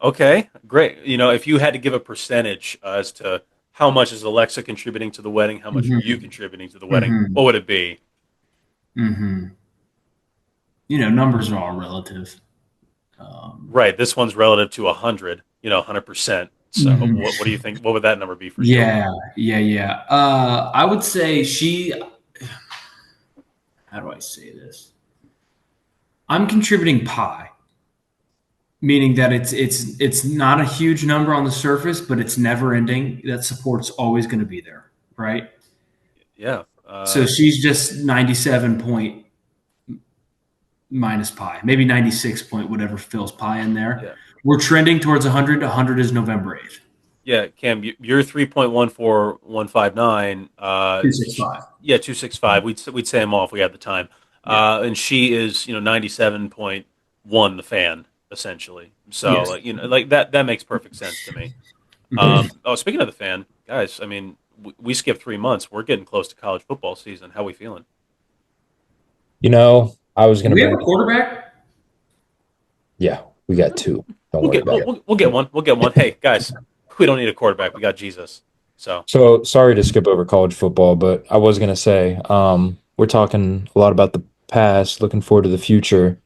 okay, great. If you had to give a percentage as to how much is Alexa contributing to the wedding, how much are you contributing to the wedding, Mhm. what would it be? Mm-hmm. Numbers are all relative. Right, this one's relative to 100, 100%. So Mhm. what do you think? What would that number be for you? Yeah. I would say how do I say this? I'm contributing pie, meaning that it's not a huge number on the surface, but it's never ending. That support's always going to be there, right? Yeah. So she's just 97 point minus pi, maybe 96 point whatever fills pi in there. Yeah. We're trending towards 100. 100 is November 8th. Yeah, Cam, you're 3.14159. 265. Yeah, 265. We'd say them all if we had the time. And she is 97.1 the fan essentially. So Yes. like that makes perfect sense to me. Speaking of the fan, guys, I mean we skipped 3 months. We're getting close to college football season. How we feeling? I was Do gonna we have bring. a quarterback? Yeah, we got two. Don't We'll worry get about it. we'll get one. We'll get one. Hey guys, we don't need a quarterback. We got Jesus. So So sorry to skip over college football, but I was gonna say, we're talking a lot about the past, looking forward to the future.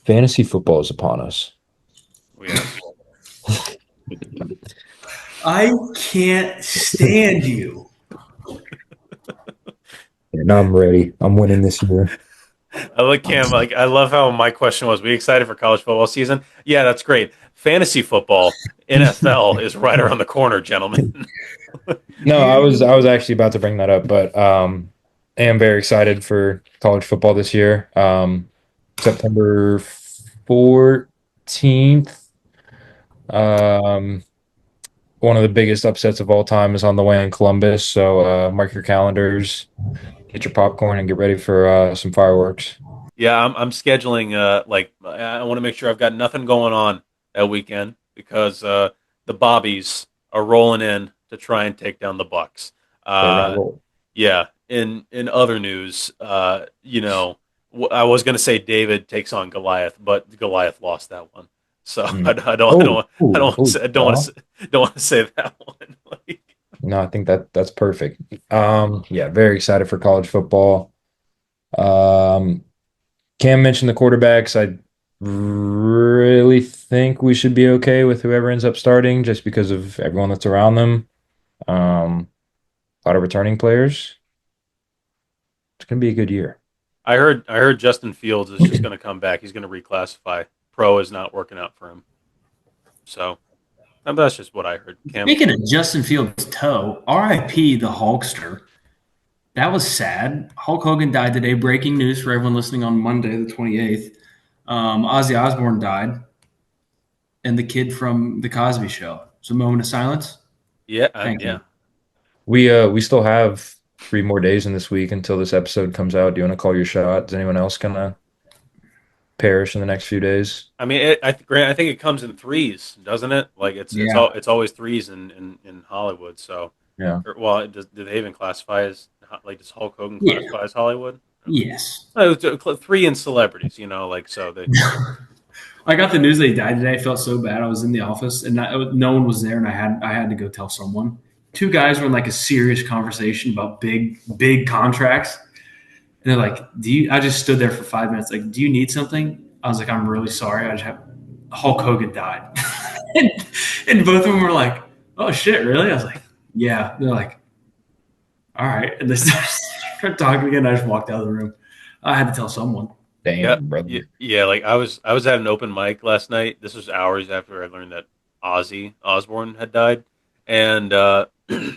Fantasy football is upon us. we are. I can't stand you. And I'm ready. I'm winning this year. I like Cam. Like I love how my question was: "We excited for college football season?" Yeah, that's great. Fantasy football, NFL is right around the corner, gentlemen. No, I was actually about to bring that up, but I am very excited for college football this year. September 14th. one of the biggest upsets of all time is on the way in Columbus. So mark your calendars, get your popcorn, and get ready for some fireworks. Yeah, I'm scheduling. Like I want to make sure I've got nothing going on that weekend because the Bobbies are rolling in to try and take down the Bucks. They're gonna Uh, roll. yeah. In other news, I was going to say David takes on Goliath, but Goliath lost that one. So Mm. I don't want to say, Well, don't want to say that one. Like, no, I think that's perfect. Yeah, very excited for college football. Um, Cam mentioned the quarterbacks. I really think we should be okay with whoever ends up starting just because of everyone that's around them. A lot of returning players. It's going to be a good year. I heard Justin Fields is just going to come back. He's going to reclassify. Pro is not working out for him. So that's just what I heard. Cam, Speaking of Justin Fields' toe, R.I.P. the Hulkster. That was sad. Hulk Hogan died today. Breaking news for everyone listening on Monday, the 28th. Ozzy Osbourne died, and the kid from The Cosby Show. So, moment of silence. yeah, Thank yeah. you. We still have 3 more days in this week until this episode comes out. Do you want to call your shot? Is anyone else gonna perish in the next few days? I mean, Grant, I think it comes in threes, doesn't it? Like Yeah. it's always threes in Hollywood. So, Yeah. well, do they even classify as like does Hulk Hogan Yeah. classify as Hollywood? Yes. Three in celebrities, like so they. I got the news that he died today. I felt so bad. I was in the office and no one was there, and I had to go tell someone. Two guys were in like a serious conversation about big contracts, and they're like, "Do you?" I just stood there for 5 minutes. Like, "Do you need something?" I was like, "I'm really sorry. I just have Hulk Hogan died," and, and both of them were like, "Oh shit, really?" I was like, "Yeah." They're like, "All right," and they started talking again. I just walked out of the room. I had to tell someone. Yeah, Damn, brother. yeah. Like I was at an open mic last night. This was hours after I learned that Ozzy Osbourne had died, and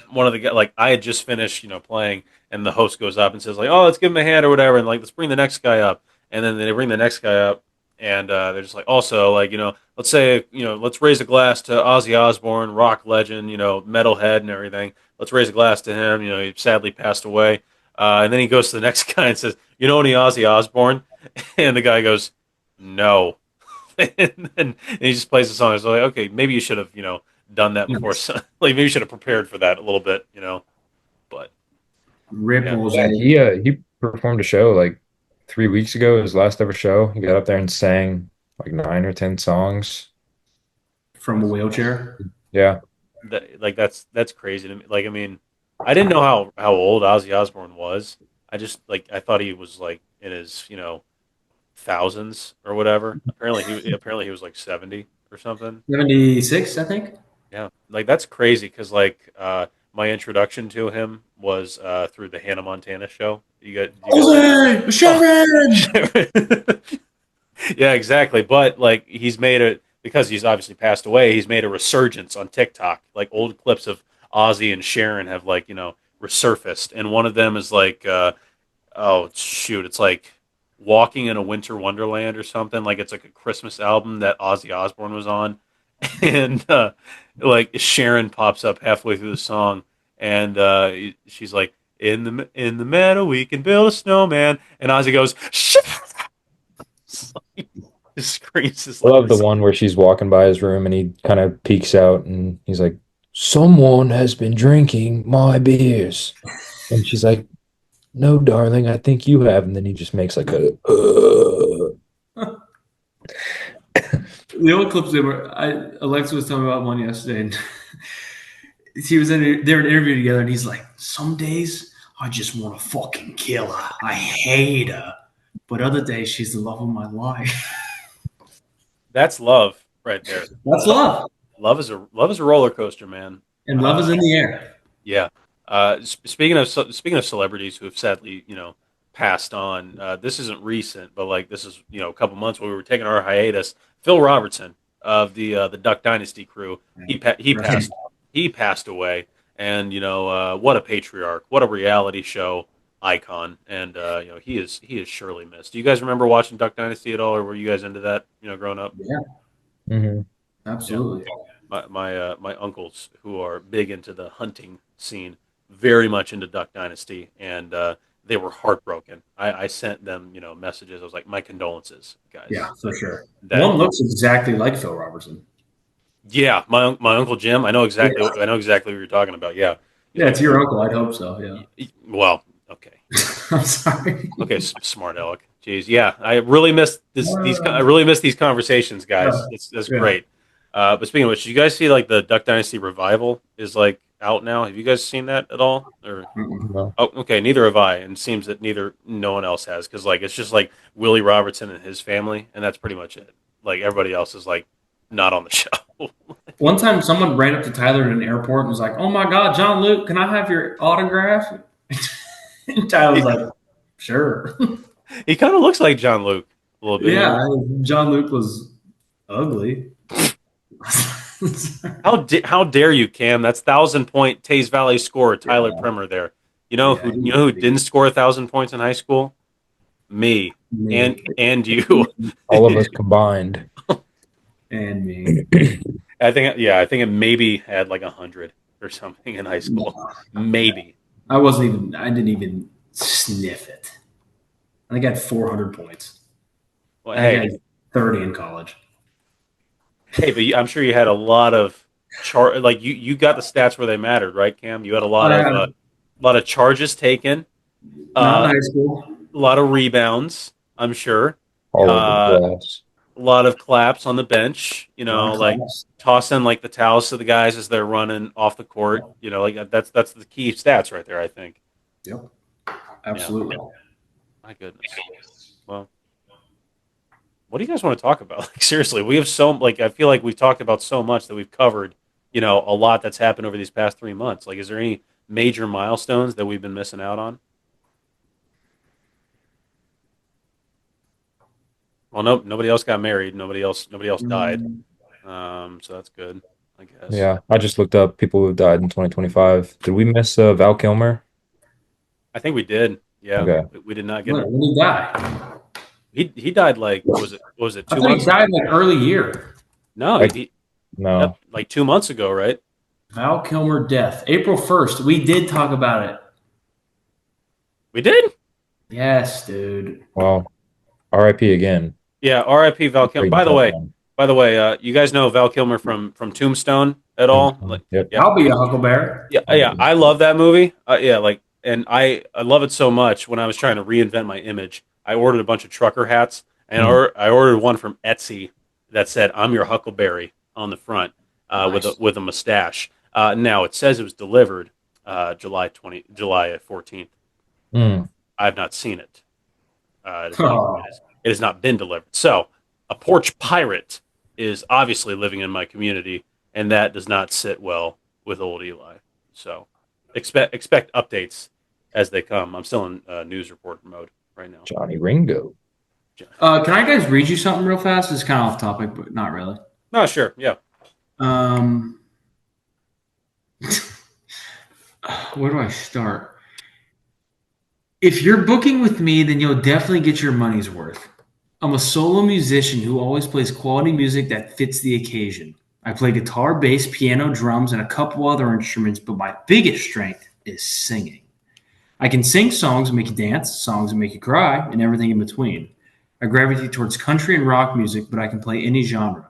one of the guys, like I had just finished, playing, and the host goes up and says like, "Oh, let's give him a hand or whatever," and like let's bring the next guy up, and then they bring the next guy up, and they're just like, also like let's say let's raise a glass to Ozzy Osbourne, rock legend, metalhead and everything. Let's raise a glass to him. He sadly passed away, and then he goes to the next guy and says, "You know any Ozzy Osbourne?" And the guy goes, "No." And he just plays the song. It's like, okay, maybe you should have, done that before. Like maybe you should have prepared for that a little bit. But yeah, Ripples. Yeah, he performed a show like 3 weeks ago, his last ever show. He got up there and sang like 9 or 10 songs. From a wheelchair. Yeah. like that's crazy to me. Like I mean, I didn't know how old Ozzy Osbourne was. I just like I thought he was like in his thousands or whatever. Apparently he was like 70 or something. 76, I think. Yeah, like that's crazy because like my introduction to him was through the Hannah Montana show. Jose, Sharon. Yeah, exactly. But like he's made it because he's obviously passed away. He's made a resurgence on TikTok. Like old clips of Ozzy and Sharon have like resurfaced, and one of them is like oh shoot, it's like Walking in a Winter Wonderland or something. Like it's like a Christmas album that Ozzy Osbourne was on, and like Sharon pops up halfway through the song, and she's like, "In the meadow we can build a snowman," and Ozzy goes, "Shut up!" Screams is I like love the this. one where she's walking by his room and he kind of peeks out and he's like, "Someone has been drinking my beers." And she's like, "No, darling, I think you have." And then he just makes like a, The old clips they were. Alexa was telling me about one yesterday, and she was in. They were in an interview together, and he's like, "Some days I just want to fucking kill her. I hate her, but other days she's the love of my life." That's love right there. That's love, Love is a roller coaster, man. and love is in the air. Yeah. Speaking of celebrities who have sadly, passed on, this isn't recent, but like this is, a couple months when we were taking our hiatus. Phil Robertson of the Duck Dynasty crew, Right. he passed away, and what a patriarch, what a reality show icon, and he is surely missed. Do you guys remember watching Duck Dynasty at all, or were you guys into that, growing up? Yeah, Mhm. absolutely. my uncles who are big into the hunting scene, very much into Duck Dynasty, and they were heartbroken. I sent them, messages. I was like, my condolences, Yeah, guys. for sure. That One looks exactly like Phil Robertson. Yeah, my uncle Jim. Yeah, I know exactly what you're talking about. Yeah, he's yeah, like, it's your uncle. I'd hope so. Yeah. well, okay, I'm sorry. okay, smart aleck. Jeez, yeah, I really missed I really missed these conversations, guys. That's Yeah. great. But speaking of which, did you guys see like the Duck Dynasty revival is like out now? Have you guys seen that at all? Or Mm-mm. No. oh, okay, neither have I, and it seems that no one else has because like it's just like Willie Robertson and his family, and that's pretty much it. Like everybody else is like not on the show. One time, someone ran up to Tyler at an airport and was like, "Oh my God, John Luke, can I have your autograph?" And Tyler was like, "Sure." He kind of looks like John Luke a little bit. Yeah, John Luke was ugly. How dare you, Cam? That's 1,000 point Taze Valley scorer Tyler Yeah. Primer there. Yeah, You know who didn't score 1,000 points in high school? Me me and you. All of us combined. and me. I think it maybe had like 100 or something in high school. Maybe. I wasn't even. I didn't even sniff it. I think I had 400 points. Well, I think I hey, had 30 in college. but I'm sure you had a lot of like you got the stats where they mattered, right, Cam? You had a lot of charges taken, Not in uh, high school. a lot of rebounds. I'm sure. All over Uh, the glass. a lot of claps on the bench, A lot of like class. tossing like the towels to the guys as they're running off the court. Like that's the key stats right there, I think. Yep. Absolutely. My goodness. Well, what do you guys want to talk about? Like seriously, we have so like I feel like we've talked about so much that we've covered, a lot that's happened over these past 3 months. Like, is there any major milestones that we've been missing out on? Well, no, nobody else got married. Nobody else died. So that's good, I guess. Yeah, I just looked up people who died in 2025. Did we miss Val Kilmer? I think we did. Yeah, Okay. we did not get When him. did he die? He died like what was it I 2 thought he months? died like early year. No, Like- he No. like 2 months ago, right? Val Kilmer death. April 1st. We did talk about it. We did. Yes, dude. Well, RIP again. Yeah, R.I.P. Val Kilmer. By the way, you guys know Val Kilmer from Tombstone at all? Like, Yep. yeah, I'll be a Huckleberry. yeah. I love that movie. Yeah, like, and I love it so much. When I was trying to reinvent my image, I ordered a bunch of trucker hats, and I ordered one from Etsy that said "I'm your Huckleberry" on the front, Nice. with a mustache. Now it says it was delivered July 14th. Mm. I have not seen it. Oh. It has not been delivered. So a porch pirate is obviously living in my community, and that does not sit well with old Eli. So expect updates as they come. I'm still in news report mode right now. Johnny Ringo. Can I guys read you something real fast? It's kind of off topic, but not really. No, sure, yeah. Where do I start? If you're booking with me, then you'll definitely get your money's worth. I'm a solo musician who always plays quality music that fits the occasion. I play guitar, bass, piano, drums, and a couple other instruments, but my biggest strength is singing. I can sing songs that make you dance, songs that make you cry, and everything in between. I gravitate towards country and rock music, but I can play any genre.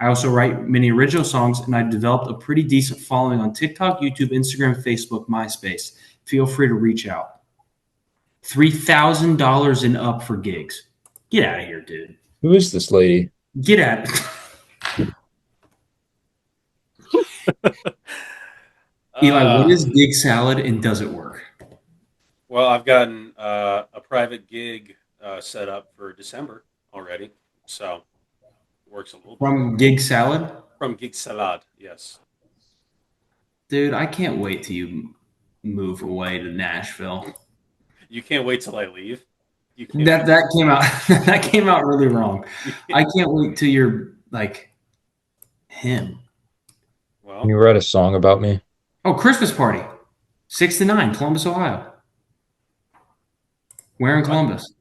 I also write many original songs, and I've developed a pretty decent following on TikTok, YouTube, Instagram, Facebook, MySpace. Feel free to reach out. $3,000 and up for gigs. Get out of here, dude. Who is this lady? Get out. Eli, what is gig salad and does it work? Well, I've gotten a private gig set up for December already, so it works a little bit. From gig salad? From Gig Salad, yes. Dude, I can't wait till you move away to Nashville. You can't wait till I leave. You can't That came out that came out really wrong. I can't wait till you're like him. well, Can you write a song about me? Oh, Christmas party. 6 to 9, Columbus, Ohio. Where in Columbus?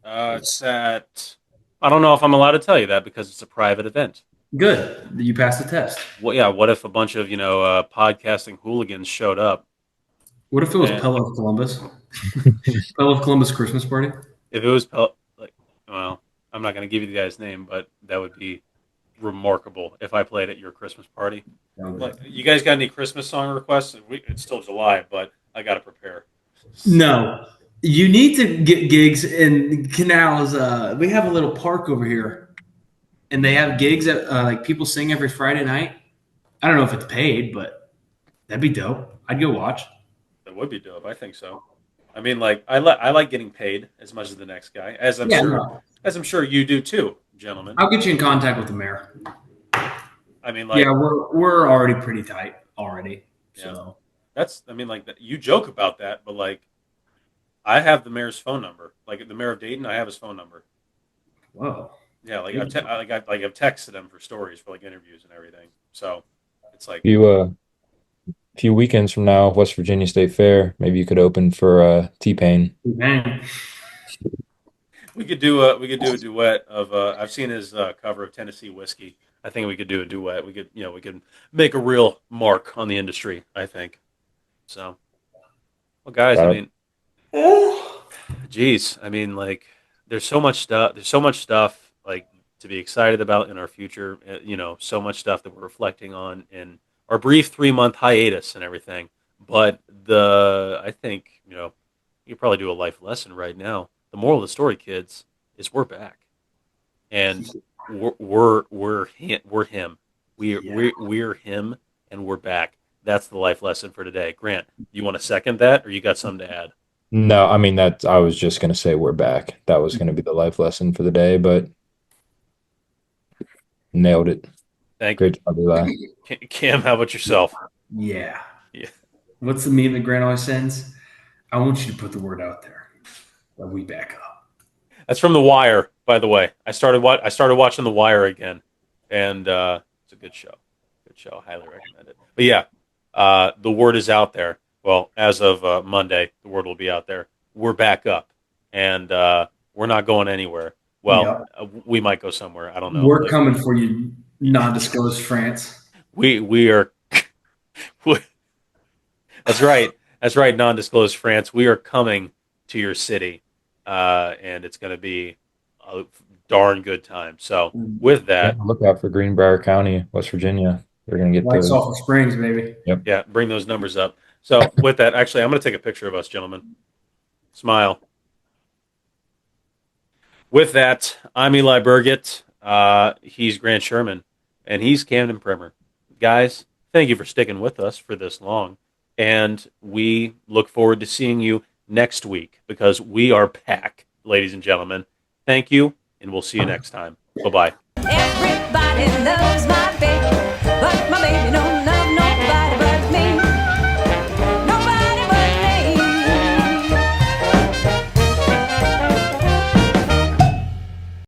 it's at. I don't know if I'm allowed to tell you that because it's a private event. Good. You passed the test. Well, yeah. What if a bunch of podcasting hooligans showed up? What if it was Yeah. Pella of Columbus? Pella of Columbus Christmas party? If it was well, I'm not going to give you the guy's name, but that would be remarkable if I played at your Christmas party. Like, you guys got any Christmas song requests? It's still July, but I got to prepare. No. You need to get gigs in Canals. We have a little park over here, and they have gigs that like people sing every Friday night. I don't know if it's paid, but that'd be dope. I'd go watch. That would be dope. I think so. I mean, like I like getting paid as much as the next guy, as I'm sure you do too, gentlemen. I'll get you in contact with the mayor. I mean, like, yeah, we're already pretty tight already. So I mean, like, you joke about that, but like, I have the mayor's phone number. Like the mayor of Dayton, I have his phone number. whoa. Yeah, like I've texted him for stories for like interviews and everything. So it's like Few weekends from now, West Virginia State Fair, maybe you could open for T-Pain. Man. we could do a duet of I've seen his cover of Tennessee Whiskey. I think we could do a duet. We could make a real mark on the industry, I think. So, well, guys, I mean, geez, I mean, like, there's so much stuff like to be excited about in our future. So much stuff that we're reflecting on in our brief 3-month hiatus and everything. But I think you could probably do a life lesson right now. The moral of the story, kids, is we're back, and we're him. We're him, and we're back. That's the life lesson for today. Grant, you want to second that, or you got something to add? No, I mean I was just gonna say we're back. That was gonna be the life lesson for the day, but nailed it. Thank you. Great job, Eli. Cam, how about yourself? Yeah. Yeah. What's the meme that Grant always sends? I want you to put the word out there that we back up. That's from The Wire, by the way. I started watching The Wire again, and it's a good show. Good show. Highly recommend it. But yeah, the word is out there. Well, as of Monday, the word will be out there. We're back up, and we're not going anywhere. Well, we might go somewhere. I don't know. We're coming for you, non-disclosed France. We are. That's right. That's right. Non-disclosed France. We are coming to your city, and it's going to be a darn good time. So with that, look out for Greenbrier County, West Virginia. They're going to get like those. Sulphur Springs, baby. Yep. Yeah, bring those numbers up. So with that, actually, I'm going to take a picture of us, gentlemen. Smile. With that, I'm Eli Burgett. He's Grant Sherman, and he's Camden Primer. Guys, thank you for sticking with us for this long, and we look forward to seeing you next week because we are back, ladies and gentlemen. Thank you, and we'll see you next time. Bye-bye. Everybody knows my